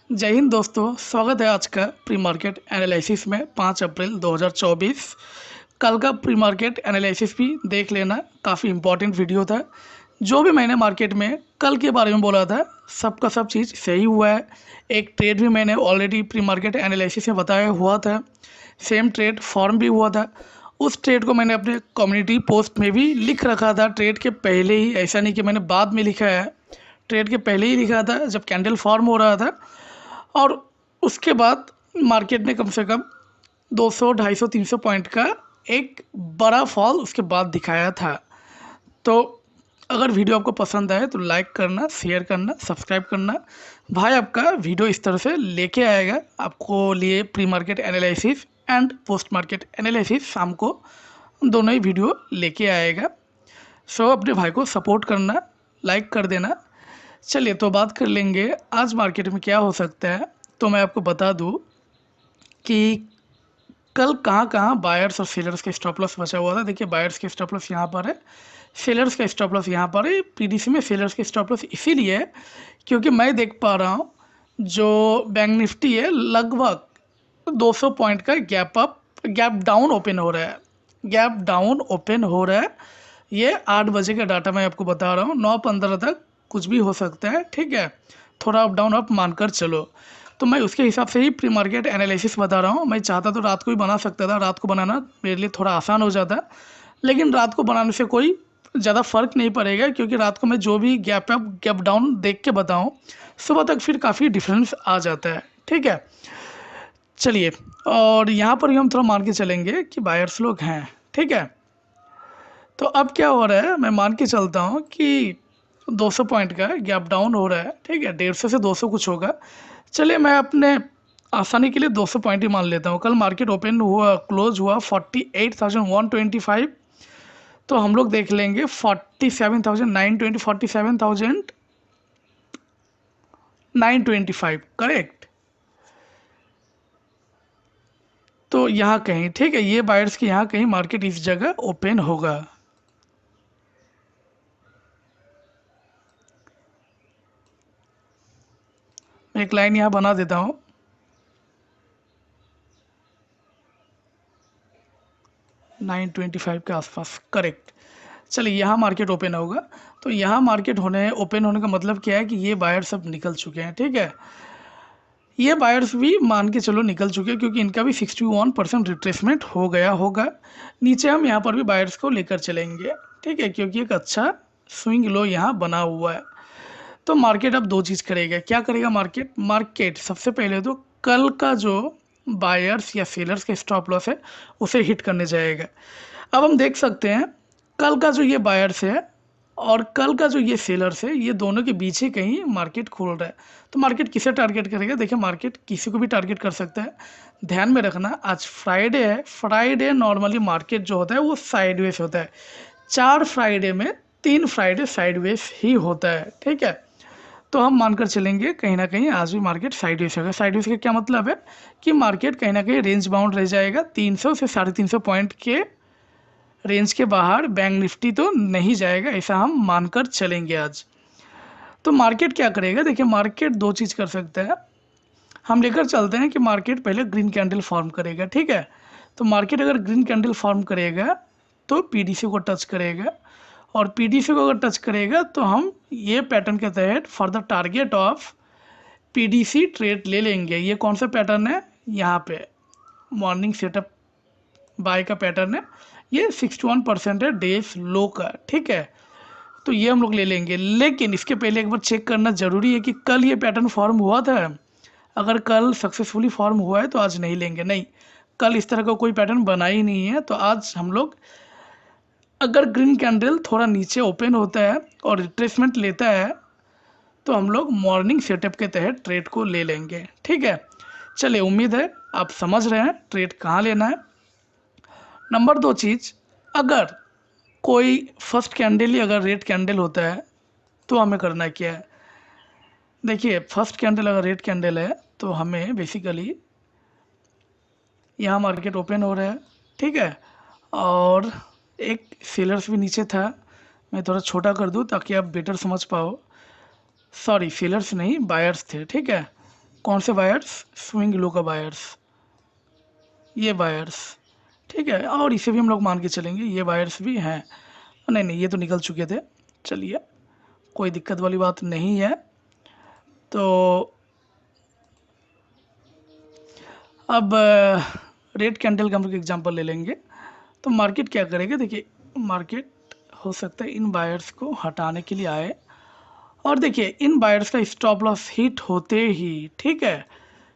जय हिंद दोस्तों, स्वागत है आज का प्री मार्केट एनालिसिस में। 5 अप्रैल 2024 कल का प्री मार्केट एनालिसिस भी देख लेना, काफ़ी इंपॉर्टेंट वीडियो था। जो भी मैंने मार्केट में कल के बारे में बोला था सब का सब चीज़ सही हुआ है। एक ट्रेड भी मैंने ऑलरेडी प्री मार्केट एनालिसिस में बताया हुआ था, सेम ट्रेड फॉर्म भी हुआ था। उस ट्रेड को मैंने अपने कम्युनिटी पोस्ट में भी लिख रखा था ट्रेड के पहले ही, ऐसा नहीं कि मैंने बाद में लिखा है, ट्रेड के पहले ही लिखा था जब कैंडल फॉर्म हो रहा था। और उसके बाद मार्केट ने कम से कम 200, 250, 300 पॉइंट का एक बड़ा फॉल उसके बाद दिखाया था। तो अगर वीडियो आपको पसंद आए तो लाइक करना, शेयर करना, सब्सक्राइब करना। भाई आपका वीडियो इस तरह से लेके आएगा आपको लिए pre market analysis and post market analysis, शाम को दोनों ही वीडियो लेके आएगा। सो अपने भाई को सपोर्ट करना, लाइक कर देना। चलिए तो बात कर लेंगे आज मार्केट में क्या हो सकता है। तो मैं आपको बता दूं कि कल कहाँ कहाँ बायर्स और सेलर्स का स्टॉप लॉस बचा हुआ था। देखिए बायर्स का स्टॉप लॉस यहाँ पर है, सेलर्स का स्टॉप लॉस यहाँ पर है। पीडीसी में सेलर्स का स्टॉप लॉस इसीलिए है क्योंकि मैं देख पा रहा हूँ जो बैंक निफ्टी है लगभग 200 पॉइंट का गैप डाउन ओपन हो रहा है, गैप डाउन ओपन हो रहा है। ये 8 बजे का डाटा मैं आपको बता रहा हूँ, 9:15 तक कुछ भी हो सकता है, ठीक है। थोड़ा अप डाउन आप मानकर चलो। तो मैं उसके हिसाब से ही प्री मार्केट एनालिसिस बता रहा हूँ। मैं चाहता तो रात को ही बना सकता था, रात को बनाना मेरे लिए थोड़ा आसान हो जाता, लेकिन रात को बनाने से कोई ज़्यादा फ़र्क नहीं पड़ेगा क्योंकि रात को मैं जो भी गैप अप गैप डाउन देख के बताऊँ सुबह तक फिर काफ़ी डिफरेंस आ जाता है, ठीक है। चलिए, और यहाँ पर भी हम थोड़ा मान के चलेंगे कि बायर्स लोग हैं, ठीक है। तो अब क्या हो रहा है, मैं मान के चलता हूँ कि 200 पॉइंट का गैप डाउन हो रहा है, ठीक है। 150 से 200 कुछ होगा। चलिए मैं अपने आसानी के लिए 200 पॉइंट ही मान लेता हूँ। कल मार्केट ओपन हुआ, क्लोज हुआ 48,125। तो हम लोग देख लेंगे 47,920, 47,925, करेक्ट। तो यहाँ कहीं, ठीक है, ये बायर्स की यहाँ कहीं मार्केट इस जगह ओपन होगा। मैं एक लाइन यहाँ बना देता हूँ, 925 के आसपास, करेक्ट। चलिए यहाँ मार्केट ओपन होगा। तो यहाँ मार्केट ओपन होने का मतलब क्या है कि ये बायर सब निकल चुके हैं, ठीक है। ये बायर्स भी मान के चलो निकल चुके हैं क्योंकि इनका भी 61% रिट्रेसमेंट हो गया होगा। नीचे हम यहाँ पर भी बायर्स को लेकर चलेंगे, ठीक है, क्योंकि एक अच्छा स्विंग लो यहाँ बना हुआ है। तो मार्केट अब दो चीज़ करेगा। क्या करेगा मार्केट सबसे पहले तो कल का जो बायर्स या सेलर्स का स्टॉप लॉस है उसे हिट करने जाएगा। अब हम देख सकते हैं कल का जो ये बायर्स है और कल का जो ये सेलर्स है, ये दोनों के बीच ही कहीं मार्केट खोल रहा है। तो मार्केट किसे टारगेट करेगा? देखिए मार्केट किसी को भी टारगेट कर सकता है। ध्यान में रखना आज फ्राइडे है, फ्राइडे नॉर्मली मार्केट जो होता है वो साइडवेज होता है। 4 फ्राइडे में 3 फ्राइडे साइडवेज ही होता है, ठीक है। तो हम मानकर चलेंगे कहीं ना कहीं आज भी मार्केट साइडवेज होगा। साइडवेज का क्या मतलब है कि मार्केट कहीं ना कहीं रेंज बाउंड रह जाएगा। 300 से 350 पॉइंट के रेंज के बाहर बैंक निफ्टी तो नहीं जाएगा, ऐसा हम मानकर चलेंगे आज। तो मार्केट क्या करेगा? देखिए मार्केट दो चीज़ कर सकता है। हम लेकर चलते हैं कि मार्केट पहले ग्रीन कैंडल फॉर्म करेगा, ठीक है। तो मार्केट अगर ग्रीन कैंडल फॉर्म करेगा तो पीडीसी को टच करेगा, और पीडीसी को अगर टच करेगा तो हम ये पैटर्न के तहत for the target of PDC trade ले लेंगे। ये कौन सा पैटर्न है? यहाँ पे मॉर्निंग सेटअप बाय का पैटर्न है। ये 61% है डेज लो का, ठीक है। तो ये हम लोग ले लेंगे, लेकिन इसके पहले एक बार चेक करना ज़रूरी है कि कल ये पैटर्न फॉर्म हुआ था। अगर कल सक्सेसफुली फॉर्म हुआ है तो आज नहीं लेंगे, नहीं, कल इस तरह का कोई पैटर्न बना ही नहीं है। तो आज हम लोग अगर ग्रीन कैंडल थोड़ा नीचे ओपन होता है और रिट्रेसमेंट लेता है तो हम लोग मॉर्निंग सेटअप के तहत ट्रेड को ले लेंगे, ठीक है। चलिए उम्मीद है आप समझ रहे हैं ट्रेड कहाँ लेना है। नंबर 2 चीज़, अगर कोई फर्स्ट कैंडल ही अगर रेड कैंडल होता है तो हमें करना क्या है? देखिए फर्स्ट कैंडल अगर रेड कैंडल है तो हमें बेसिकली यहाँ मार्केट ओपन हो रहा है, ठीक है, और एक सेलर्स भी नीचे था। मैं थोड़ा छोटा कर दूँ ताकि आप बेटर समझ पाओ। सॉरी, सेलर्स नहीं, बायर्स थे, ठीक है। कौन से बायर्स? स्विंग लो का बायर्स, ये बायर्स, ठीक है। और इसे भी हम लोग मान के चलेंगे, ये बायर्स भी हैं। नहीं नहीं, ये तो निकल चुके थे, चलिए कोई दिक्कत वाली बात नहीं है। तो अब रेड कैंडल का हम लोग एग्जाम्पल ले लेंगे। तो मार्केट क्या करेगा, देखिए मार्केट हो सकता है इन बायर्स को हटाने के लिए आए, और देखिए इन बायर्स का स्टॉप लॉस हिट होते ही, ठीक है,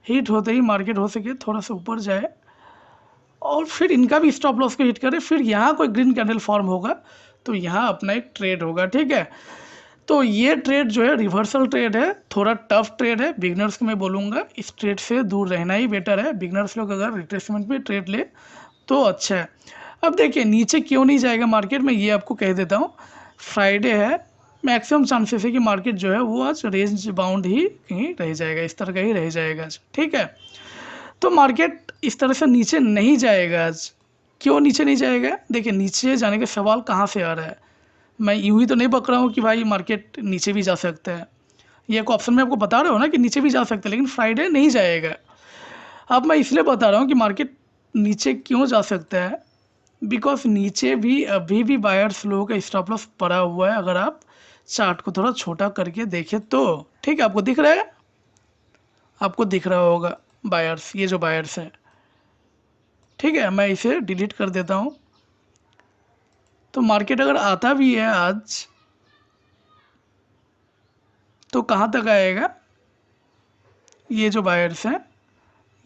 हिट होते ही मार्केट हो सके थोड़ा सा ऊपर जाए और फिर इनका भी स्टॉप लॉस को हिट करे, फिर यहाँ कोई ग्रीन कैंडल फॉर्म होगा तो यहाँ अपना एक ट्रेड होगा, ठीक है। तो ये ट्रेड जो है रिवर्सल ट्रेड है, थोड़ा टफ ट्रेड है, बिगनर्स को मैं बोलूँगा इस ट्रेड से दूर रहना ही बेटर है। बिगनर्स लोग अगर रिट्रेसमेंट में ट्रेड ले तो अच्छा है। अब देखिए नीचे क्यों नहीं जाएगा मार्केट, मैं ये आपको कह देता हूँ। फ्राइडे है, मैक्सिमम चांसेस है कि मार्केट जो है वो आज रेंज बाउंड ही कहीं रह जाएगा, इस तरह का ही रह जाएगा आज, ठीक है। तो मार्केट इस तरह से नीचे नहीं जाएगा आज। क्यों नीचे नहीं जाएगा, देखिए नीचे जाने का सवाल कहाँ से आ रहा है। मैं यूं ही तो नहीं पकड़ रहा हूँ कि भाई मार्केट नीचे भी जा सकता है, ये एक ऑप्शन में आपको बता रहा हूँ ना कि नीचे भी जा सकता है, लेकिन फ्राइडे नहीं जाएगा। अब मैं इसलिए बता रहा हूँ कि मार्केट नीचे क्यों जा सकता है, बिकॉज नीचे भी अभी भी बायर्स लोगों का स्टॉप लॉस पड़ा हुआ है। अगर आप चार्ट को थोड़ा छोटा करके देखें तो, ठीक है, आपको दिख रहा है, आपको दिख रहा होगा बायर्स, ये जो बायर्स है, ठीक है। मैं इसे डिलीट कर देता हूँ। तो मार्केट अगर आता भी है आज तो कहाँ तक आएगा, ये जो बायर्स हैं,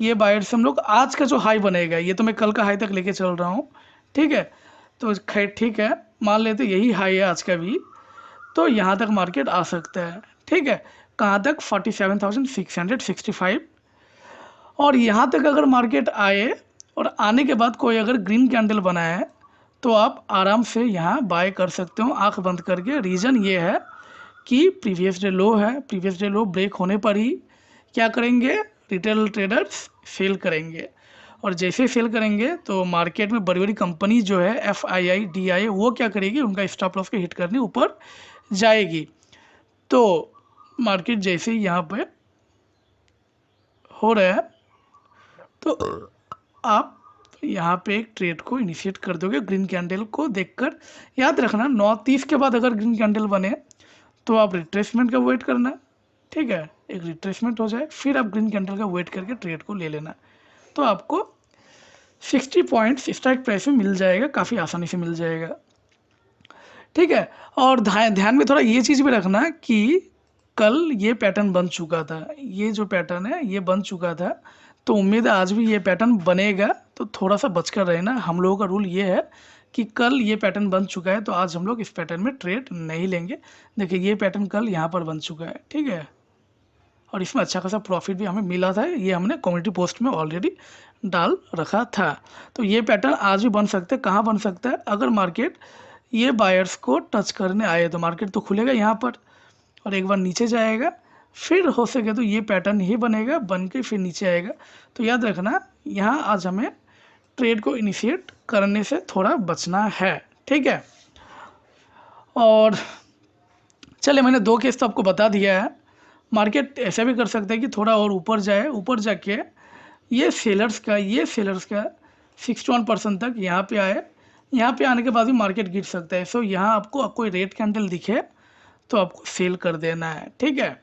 ये बायर्स हम लोग आज का जो हाई बनेगा, ये तो मैं कल का हाई तक लेके चल रहा हूँ, ठीक है। तो खैर ठीक है, मान लेते यही हाई है आज का भी, तो यहाँ तक मार्केट आ सकता है, ठीक है। कहाँ तक, 47,665। और यहाँ तक अगर मार्केट आए और आने के बाद कोई अगर ग्रीन कैंडल बनाए तो आप आराम से यहाँ बाय कर सकते हो आंख बंद करके। रीज़न ये है कि प्रीवियस डे लो है, प्रीवियस डे लो ब्रेक होने पर ही क्या करेंगे रिटेल ट्रेडर्स, सेल करेंगे। और जैसे सेल करेंगे तो मार्केट में बड़ी बड़ी कंपनी जो है FII DI वो क्या करेगी, उनका स्टॉप लॉस को हिट करने ऊपर जाएगी। तो मार्केट जैसे ही यहाँ पे हो रहा है तो आप यहाँ पे एक ट्रेड को इनिशिएट कर दोगे ग्रीन कैंडल को देखकर। याद रखना 9:30 के बाद अगर ग्रीन कैंडल बने तो आप रिट्रेसमेंट का वेट करना, ठीक है। एक रिट्रेसमेंट हो जाए फिर आप ग्रीन कैंडल का वेट करके ट्रेड को ले लेना, तो आपको 60 पॉइंट्स स्ट्राइक प्राइस में मिल जाएगा, काफ़ी आसानी से मिल जाएगा, ठीक है। और ध्यान में थोड़ा ये चीज़ भी रखना कि कल ये पैटर्न बन चुका था, ये जो पैटर्न है ये बन चुका था, तो उम्मीद है आज भी ये पैटर्न बनेगा। तो थोड़ा सा बचकर रहना, हम लोगों का रूल ये है कि कल ये पैटर्न बन चुका है तो आज हम लोग इस पैटर्न में ट्रेड नहीं लेंगे। देखिए ये पैटर्न कल यहाँ पर बन चुका है, ठीक है, और इसमें अच्छा खासा प्रॉफिट भी हमें मिला था, ये हमने कम्युनिटी पोस्ट में ऑलरेडी डाल रखा था। तो ये पैटर्न आज भी बन सकता है। कहाँ बन सकता है, अगर मार्केट ये बायर्स को टच करने आए तो मार्केट तो खुलेगा यहाँ पर और एक बार नीचे जाएगा, फिर हो सके तो ये पैटर्न ही बनेगा, बन के फिर नीचे आएगा। तो याद रखना यहाँ आज हमें ट्रेड को इनिशिएट करने से थोड़ा बचना है, ठीक है। और चले मैंने 2 केस तो आपको बता दिया है। मार्केट ऐसा भी कर सकता है कि थोड़ा और ऊपर जाए, ऊपर जाके ये सेलर्स का 61% तक यहाँ पे आए, यहाँ पे आने के बाद भी मार्केट गिर सकता है। सो यहाँ आपको कोई रेड कैंडल दिखे तो आपको सेल कर देना है, ठीक है।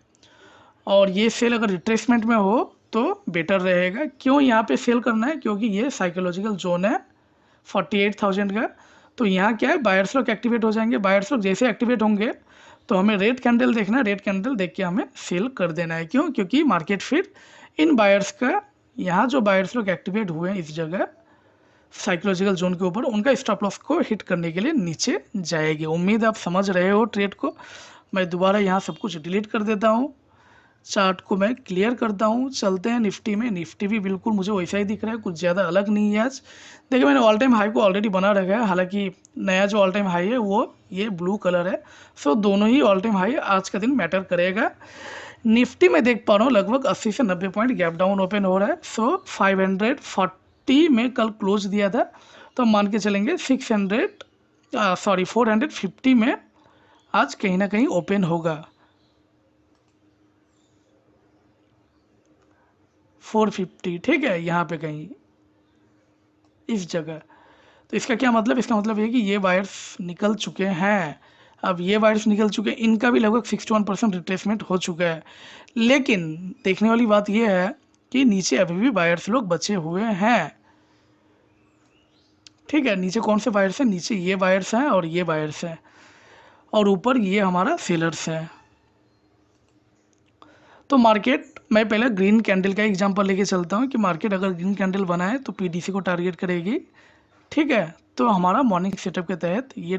और ये सेल अगर रिट्रेसमेंट में हो तो बेटर रहेगा। क्यों यहाँ पे सेल करना है, क्योंकि ये साइकोलॉजिकल जोन है 48,000 का। तो यहाँ क्या है, बायर्स लोग एक्टिवेट हो जाएंगे, बायर्स लोग जैसे एक्टिवेट होंगे तो हमें रेड कैंडल देखना है, रेड कैंडल देख के हमें सेल कर देना है। क्यों, क्योंकि मार्केट फिर इन बायर्स का, यहाँ जो बायर्स लोग एक्टिवेट हुए हैं इस जगह साइकोलॉजिकल जोन के ऊपर, उनका स्टॉप लॉस को हिट करने के लिए नीचे जाएगी। उम्मीद आप समझ रहे हो ट्रेड को। मैं दोबारा यहाँ सब कुछ डिलीट कर देता हूँ, चार्ट को मैं क्लियर करता हूँ। चलते हैं निफ्टी में। निफ्टी भी बिल्कुल मुझे वैसा ही दिख रहा है, कुछ ज़्यादा अलग नहीं है आज। देखिए मैंने ऑल टाइम हाई को ऑलरेडी बना रखा है, हालांकि नया जो ऑल टाइम हाई है वो ये ब्लू कलर है। सो दोनों ही ऑल टाइम हाई आज का दिन मैटर करेगा। निफ्टी में देख पा रहा हूँ लगभग 80 से 90 पॉइंट गैप डाउन ओपन हो रहा है। सो 540 में कल क्लोज दिया था, तो मान के चलेंगे 450 में आज कहीं ना कहीं ओपन होगा। 450, ठीक है, यहाँ पे कहीं इस जगह। तो इसका क्या मतलब, इसका मतलब ये कि ये वायर्स निकल चुके हैं। अब ये वायर्स निकल चुके हैं, इनका भी लगभग 61% रिट्रेसमेंट हो चुका है। लेकिन देखने वाली बात ये है कि नीचे अभी भी वायर्स लोग बचे हुए हैं, ठीक है। नीचे कौन से वायर्स हैं, नीचे ये वायर्स हैं और ये वायर्स हैं, और ऊपर ये हमारा सेलर्स है। तो मार्केट, मैं पहले ग्रीन कैंडल का एग्जांपल लेके चलता हूँ कि मार्केट अगर ग्रीन कैंडल बनाए तो पीडीसी को टारगेट करेगी, ठीक है। तो हमारा मॉर्निंग सेटअप के तहत ये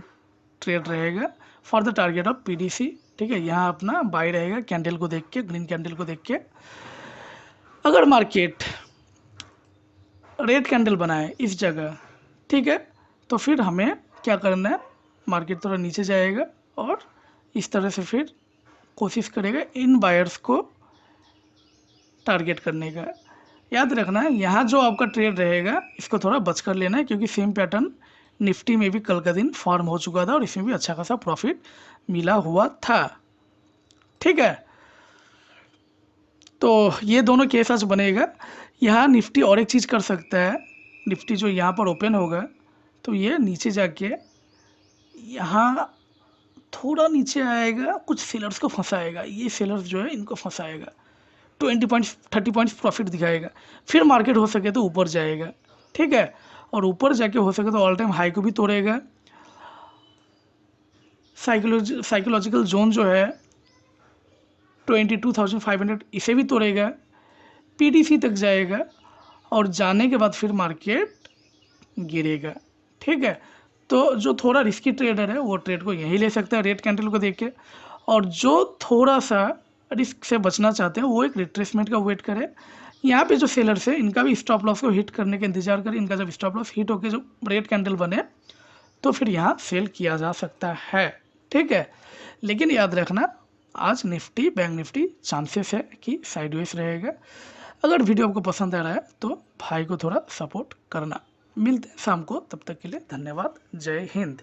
ट्रेड रहेगा for the target of PDC, ठीक है। यहाँ अपना बाय रहेगा कैंडल को देख के, ग्रीन कैंडल को देख के। अगर मार्केट रेड कैंडल बनाए इस जगह, ठीक है, तो फिर हमें क्या करना है, मार्केट थोड़ा नीचे जाएगा और इस तरह से फिर कोशिश करेगा इन बायर्स को टारगेट करने का। याद रखना है यहाँ जो आपका ट्रेड रहेगा इसको थोड़ा बच कर लेना है, क्योंकि सेम पैटर्न निफ्टी में भी कल का दिन फॉर्म हो चुका था और इसमें भी अच्छा खासा प्रॉफिट मिला हुआ था, ठीक है। तो ये दोनों केस आज बनेगा। यहाँ निफ्टी और एक चीज़ कर सकता है, निफ्टी जो यहाँ पर ओपन होगा तो ये नीचे जाके यहाँ थोड़ा नीचे आएगा, कुछ सेलर्स को फंसाएगा, ये सेलर्स जो है इनको फंसाएगा, 20 पॉइंट्स 30 पॉइंट्स प्रॉफिट दिखाएगा, फिर मार्केट हो सके तो ऊपर जाएगा, ठीक है। और ऊपर जाके हो सके तो ऑल टाइम हाई को भी तोड़ेगा, साइकोलॉजिकल जोन जो है 22,500 इसे भी तोड़ेगा, पीडीसी तक जाएगा और जाने के बाद फिर मार्केट गिरेगा, ठीक है। तो जो थोड़ा रिस्की ट्रेडर है वो ट्रेड को यही ले सकता है रेड कैंडल को देख के, और जो थोड़ा सा रिस्क से बचना चाहते हैं वो एक रिट्रेसमेंट का वेट करे। यहाँ पे जो सेलर्स है इनका भी स्टॉप लॉस को हिट करने का इंतजार करें, इनका जब स्टॉप लॉस हिट होकर जो रेड कैंडल बने तो फिर यहाँ सेल किया जा सकता है, ठीक है। लेकिन याद रखना आज निफ्टी, बैंक निफ्टी चांसेस है कि साइडवेज रहेगा। अगर वीडियो आपको पसंद आ रहा है तो भाई को थोड़ा सपोर्ट करना। मिलते हैं शाम को, तब तक के लिए धन्यवाद, जय हिंद।